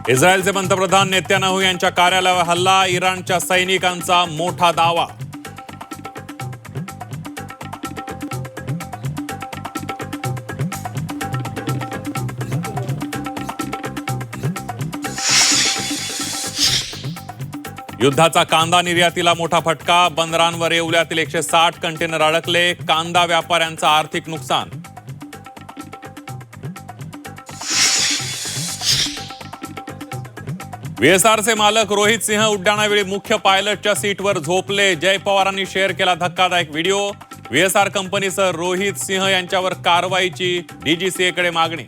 इस्रायलचे पंतप्रधान नेत्यानाहू यांच्या कार्यालयावर हल्ला, इराणच्या सैनिकांचा मोठा दावा. युद्धाचा कांदा निर्यातीला मोठा फटका, बंदरांवर येवल्यातील 160 कंटेनर अडकले, कांदा व्यापाऱ्यांचं आर्थिक नुकसान. VSRचे मालक रोहित सिंह उड्डाणावेळी मुख्य पायलटच्या सीटवर झोपले. जय पवारांनी शेअर केला धक्कादायक व्हिडिओ. VSR कंपनीसह रोहित सिंह यांच्यावर कारवाईची DGCA कडे मागणी.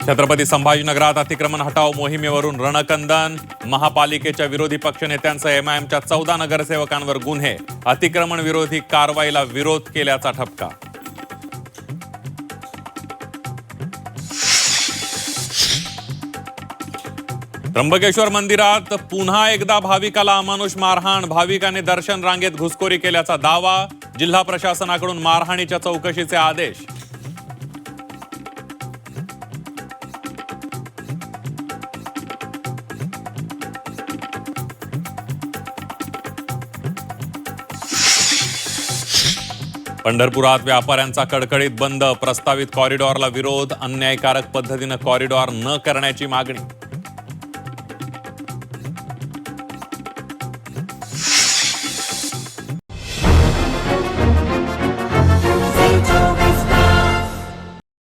छत्रपती संभाजीनगरात अतिक्रमण हटाव मोहिमेवरून रणकंदन. महापालिकेच्या विरोधी पक्षनेत्यांसह MIMच्या 14 नगरसेवकांवर गुन्हे. अतिक्रमण विरोधी कारवाईला विरोध केल्याचा ठपका. त्र्यंबकेश्वर मंदिरात पुन्हा एकदा भाविकाला अमानुष मारहाण. भाविकाने दर्शन रांगेत घुसखोरी केल्याचा दावा. जिल्हा प्रशासनाकडून मारहाणीच्या चौकशीचे आदेश. पंढरपुरात व्यापाऱ्यांचा कडकडीत बंद. प्रस्तावित कॉरिडॉरला विरोध. अन्यायकारक पद्धतीनं कॉरिडॉर न करण्याची मागणी.